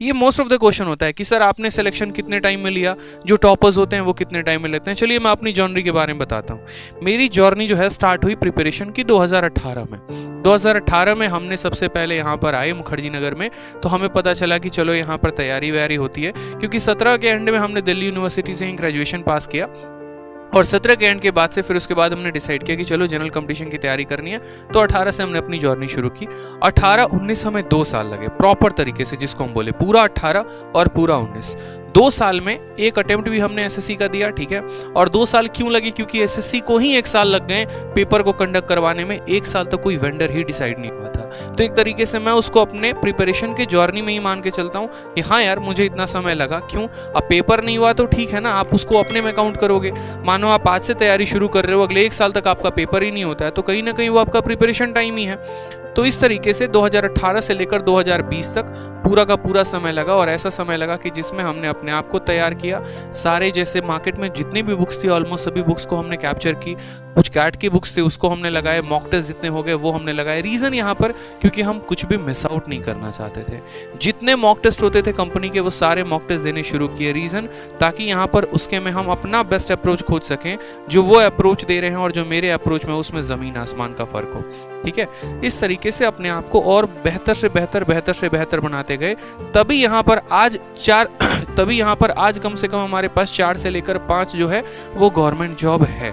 ये most of the question होता है कि सर आपने सिलेक्शन कितने टाइम में लिया, जो टॉपर्स होते हैं वो कितने टाइम में लेते हैं। चलिए मैं अपनी जर्नी के बारे में बताता हूँ। मेरी जर्नी जो है स्टार्ट हुई प्रिपरेशन की 2018 में। 2018 में हमने सबसे पहले यहाँ पर आए मुखर्जी नगर में, तो हमें पता चला कि चलो यहाँ पर तैयारी वैयारी होती है, क्योंकि 17 के एंड में हमने दिल्ली यूनिवर्सिटी से ही ग्रेजुएशन पास किया और 17 के एंड के बाद से फिर उसके बाद हमने डिसाइड किया कि चलो जनरल कंपटीशन की तैयारी करनी है। तो 18 से हमने अपनी जर्नी शुरू की। 18-19 हमें 2 साल लगे प्रॉपर तरीके से, जिसको हम बोले पूरा 18 और पूरा 19। 2 साल में एक अटेम्प्ट भी हमने एसएससी का दिया, ठीक है। और 2 साल क्यों लगे, क्योंकि एसएससी को ही 1 साल लग गए पेपर को कंडक्ट करवाने में। 1 साल तक कोई वेंडर ही डिसाइड नहीं हुआ था। तो एक तरीके से मैं उसको अपने प्रिपरेशन के जर्नी में ही मान के चलता हूँ कि हाँ यार मुझे इतना समय लगा। क्यों, अब पेपर नहीं हुआ तो ठीक है ना, आप उसको अपने में काउंट करोगे। मानो आप आज से तैयारी शुरू कर रहे हो, अगले 1 साल तक आपका पेपर ही नहीं होता है, तो कहीं ना कहीं वो आपका प्रिपरेशन टाइम ही है। तो इस तरीके से 2018 से लेकर 2020 तक पूरा का पूरा समय लगा, और ऐसा समय लगा कि जिसमें हमने अपने आप को तैयार किया। सारे जैसे मार्केट में जितनी भी बुक्स थी ऑलमोस्ट सभी बुक्स को हमने कैप्चर की। कुछ कैट की बुक्स थी उसको हमने लगाए, मॉक टेस्ट जितने हो गए वो हमने लगाए। रीज़न यहाँ पर क्योंकि हम कुछ भी मिस आउट नहीं करना चाहते थे। जितने मॉक टेस्ट होते थे कंपनी के वो सारे मॉक टेस्ट देने शुरू किए। रीज़न ताकि यहाँ पर उसके में हम अपना बेस्ट अप्रोच खोज सकें। जो वो अप्रोच दे रहे हैं और जो मेरे अप्रोच में उसमें ज़मीन आसमान का फ़र्क हो, ठीक है। इस तरीके से अपने आप को और बेहतर से बेहतर बनाते गए। तभी यहाँ पर आज कम से कम हमारे पास 4 से लेकर 5 जो है वो गवर्नमेंट जॉब है।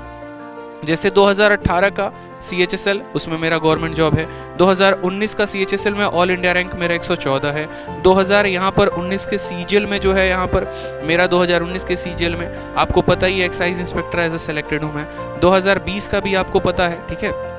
जैसे 2018 का CHSL उसमें मेरा गवर्नमेंट जॉब है। 2019 का CHSL में ऑल इंडिया रैंक मेरा 114 है। 2019 के CGL में जो है यहाँ पर मेरा 2019 के CGL में आपको पता ही है excise inspector as a selected हूँ मैं। 2020 का भी आपको पता है, ठीक है।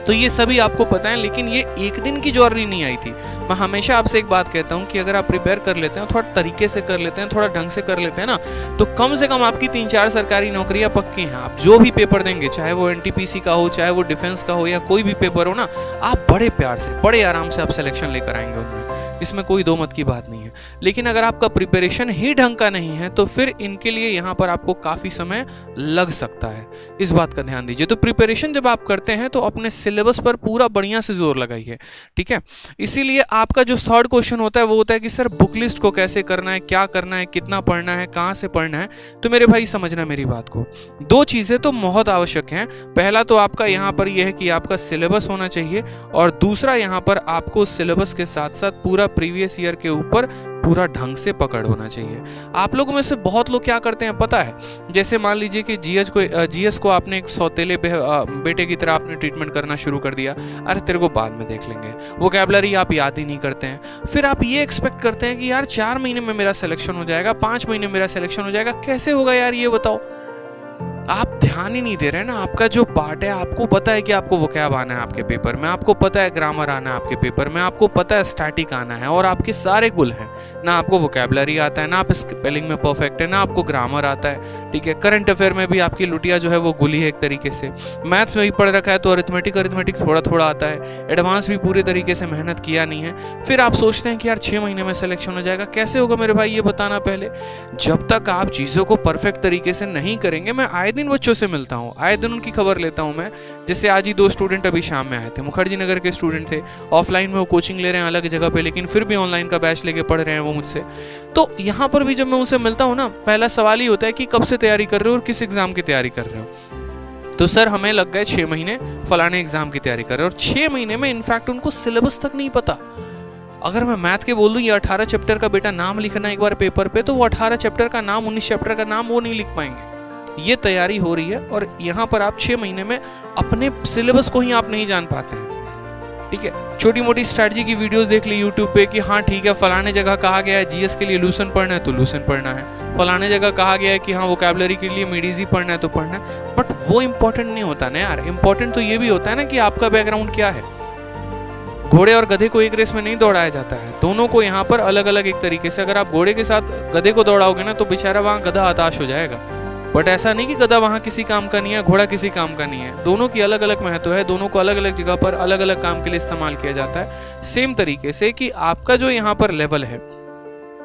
तो ये सभी आपको पता है, लेकिन ये एक दिन की जर्नी नहीं आई थी। मैं हमेशा आपसे एक बात कहता हूँ कि अगर आप प्रिपेयर कर लेते हैं, थोड़ा तरीके से कर लेते हैं, थोड़ा ढंग से कर लेते हैं ना, तो कम से कम आपकी 3-4 सरकारी नौकरियां पक्की हैं। आप जो भी पेपर देंगे, चाहे वो NTPC का हो, चाहे वो डिफेंस का हो, या कोई भी पेपर हो ना, आप बड़े प्यार से बड़े आराम से आप सिलेक्शन लेकर आएंगे उनमें। इसमें कोई दो मत की बात नहीं है। लेकिन अगर आपका प्रिपरेशन ही ढंग का नहीं है तो फिर इनके लिए यहाँ पर आपको काफ़ी समय लग सकता है। इस बात का ध्यान दीजिए। तो प्रिपरेशन जब आप करते हैं तो अपने सिलेबस पर पूरा बढ़िया से जोर लगाइए, ठीक है। इसीलिए आपका जो थर्ड क्वेश्चन होता है वो होता है कि सर बुक लिस्ट को कैसे करना है, क्या करना है, कितना पढ़ना है, कहाँ से पढ़ना है। तो मेरे भाई समझना मेरी बात को, 2 चीज़ें तो बहुत आवश्यक हैं। पहला तो आपका यहाँ पर यह है कि आपका सिलेबस होना चाहिए, और दूसरा यहाँ पर आपको सिलेबस के साथ साथ पूरा प्रीवियस ईयर के ऊपर पूरा ढंग से पकड़ होना चाहिए। आप लोगों में से बहुत लोग क्या करते हैं पता है, जैसे मान लीजिए कि जीएस को आपने एक सौतेले बेटे की तरह आपने ट्रीटमेंट करना शुरू कर दिया। अरे तेरे को बाद में देख लेंगे, वोकैबुलरी आप याद ही नहीं करते हैं। फिर आप ये एक्सपेक्ट करते हैं कि यार 4 महीने में मेरा सिलेक्शन हो जाएगा, 5 महीने में मेरा सिलेक्शन हो जाएगा। कैसे होगा यार ये बताओ। आप ध्यान ही नहीं दे रहे ना। आपका जो पार्ट है, आपको पता है कि आपको वोकैब आना है आपके पेपर में, आपको पता है ग्रामर आना है आपके पेपर में, आपको पता है स्टैटिक आना है, और आपके सारे गुल हैं। ना आपको वोकैबुलरी आता है, ना आप स्पेलिंग में परफेक्ट है, ना आपको ग्रामर आता है, ठीक है। करंट अफेयर में भी आपकी लुटिया जो है वो गुली है एक तरीके से। मैथ्स में भी पढ़ रखा है तो अरिथमेटिक थोड़ा थोड़ा आता है। एडवांस भी पूरे तरीके से मेहनत किया नहीं है। फिर आप सोचते हैं कि यार 6 महीने में सिलेक्शन हो जाएगा। कैसे होगा मेरे भाई ये बताना पहले। जब तक आप चीज़ों को परफेक्ट तरीके से नहीं करेंगे, मैं आए दिन बच्चों से मिलता हूँ, आए दिन उनकी खबर लेता हूँ मैं। जैसे आज ही 2 स्टूडेंट अभी शाम में आए थे, मुखर्जी नगर के स्टूडेंट थे। ऑफलाइन में वो कोचिंग ले रहे हैं अलग जगह पे, लेकिन फिर भी ऑनलाइन का बैच लेके पढ़ रहे हैं वो मुझसे। तो यहाँ पर भी जब मैं उनसे मिलता हूँ ना, पहला सवाल ही होता है कि कब से तैयारी कर रहे हो और किस एग्जाम की तैयारी कर रहे हो। तो सर हमें लग गए 6 महीने फलाने एग्जाम की तैयारी कर रहे हो। और 6 महीने में इनफैक्ट उनको सिलेबस तक नहीं पता। अगर मैं मैथ के बोल दूं ये 18 चैप्टर का बेटा नाम लिखना एक बार पेपर पे, तो वो 18 चैप्टर का नाम, 19 चैप्टर का नाम वो नहीं लिख पाएंगे। ये तैयारी हो रही है, और यहाँ पर आप 6 महीने में अपने सिलेबस को ही आप नहीं जान पाते हैं, ठीक है। छोटी मोटी स्ट्रैटेजी की वीडियोस देख ली यूट्यूब पे कि हाँ ठीक है फलाने जगह कहा गया है जीएस के लिए लूसन पढ़ना है तो लूसन पढ़ना है, फलाने जगह कहा गया है कि हाँ वोकैबुलरी के लिए मिडीजी पढ़ना है तो पढ़ना है। बट वो इंपॉर्टेंट नहीं होता ना यार। इंपॉर्टेंट तो ये भी होता है ना कि आपका बैकग्राउंड क्या है। घोड़े और गधे को एक रेस में नहीं दौड़ाया जाता है, दोनों को यहाँ पर अलग अलग एक तरीके से। अगर आप घोड़े के साथ गधे को दौड़ाओगे ना तो बेचारा वहाँ गधा हताश हो जाएगा। बट ऐसा नहीं कि गधा वहाँ किसी काम का नहीं है, घोड़ा किसी काम का नहीं है। दोनों की अलग अलग महत्व है, दोनों को अलग अलग जगह पर अलग अलग काम के लिए इस्तेमाल किया जाता है। सेम तरीके से कि आपका जो यहाँ पर लेवल है,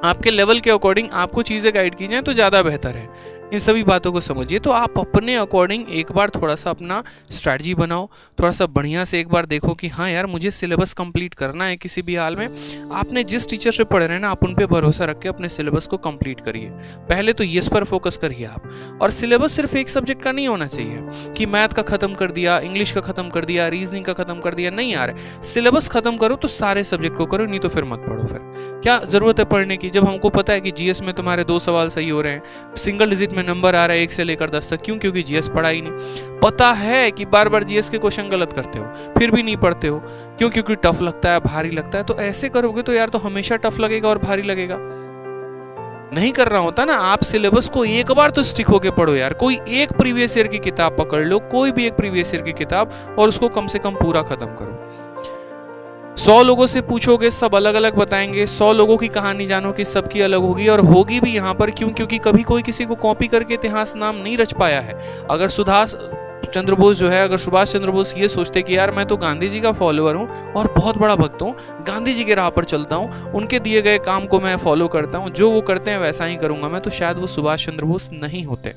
आपके लेवल के अकॉर्डिंग आपको चीज़ें गाइड की जाए तो ज़्यादा बेहतर है। इन सभी बातों को समझिए। तो आप अपने अकॉर्डिंग एक बार थोड़ा सा अपना स्ट्रैटेजी बनाओ, थोड़ा सा बढ़िया से एक बार देखो कि हाँ यार मुझे सिलेबस कंप्लीट करना है किसी भी हाल में। आपने जिस टीचर से पढ़ रहे हैं ना, आप उन पे भरोसा रख के अपने सिलेबस को कंप्लीट करिए। पहले तो यस पर फोकस करिए आप। और सिलेबस सिर्फ एक सब्जेक्ट का नहीं होना चाहिए कि मैथ का खत्म कर दिया, इंग्लिश का खत्म कर दिया, रीजनिंग का खत्म कर दिया। नहीं यार, सिलेबस खत्म करो तो सारे सब्जेक्ट को करो, नहीं तो फिर मत पढ़ो। फिर क्या जरूरत है पढ़ने की, जब हमको पता है कि जीएस में तुम्हारे 2 सवाल सही हो रहे हैं, सिंगल डिजिट में नंबर आ रहा है 1 से लेकर 10 तक। क्यों? क्योंकि जीएस पढ़ा ही नहीं। पता है कि बार बार जीएस के क्वेश्चन गलत करते हो, फिर भी नहीं पढ़ते हो। क्यों? क्योंकि टफ लगता है, भारी लगता है। तो ऐसे करोगे तो यार तो हमेशा टफ लगेगा और भारी लगेगा। नहीं कर रहा होता ना, आप सिलेबस को एक बार तो स्टिक होके पढ़ो यार। कोई एक प्रीवियस ईयर की किताब पकड़ लो, कोई भी एक प्रीवियस ईयर की किताब, और उसको कम से कम पूरा खत्म करो। 100 लोगों से पूछोगे, सब अलग अलग बताएंगे। 100 लोगों की कहानी जानो कि सबकी अलग होगी, और होगी भी यहाँ पर। क्यों? क्योंकि कभी कोई किसी को कॉपी करके इतिहास नाम नहीं रच पाया है। अगर सुभाष चंद्र बोस जो है, अगर सुभाष चंद्र बोस ये सोचते कि यार मैं तो गांधी जी का फॉलोअर हूँ और बहुत बड़ा भक्त हूँ, गांधी जी के राह पर चलता हूँ, उनके दिए गए काम को मैं फॉलो करता हूँ, जो वो करते हैं वैसा ही करूंगा मैं, तो शायद वो सुभाष चंद्र बोस नहीं होते,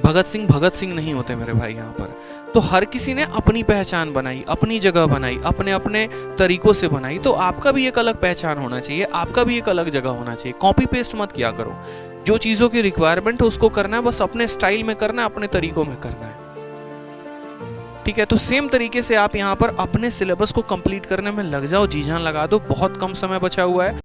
भगत सिंह नहीं होते मेरे भाई यहाँ पर। तो हर किसी ने अपनी पहचान बनाई, अपनी जगह बनाई, अपने अपने तरीकों से बनाई। तो आपका भी एक अलग पहचान होना चाहिए, आपका भी एक अलग जगह होना चाहिए। कॉपी पेस्ट मत किया करो। जो चीजों की रिक्वायरमेंट है उसको करना है, बस अपने स्टाइल में करना है, अपने तरीकों में करना है। ठीक है, तो सेम तरीके से आप यहाँ पर अपने सिलेबस को कंप्लीट करने में लग जाओ, जी जान लगा दो। बहुत कम समय बचा हुआ है।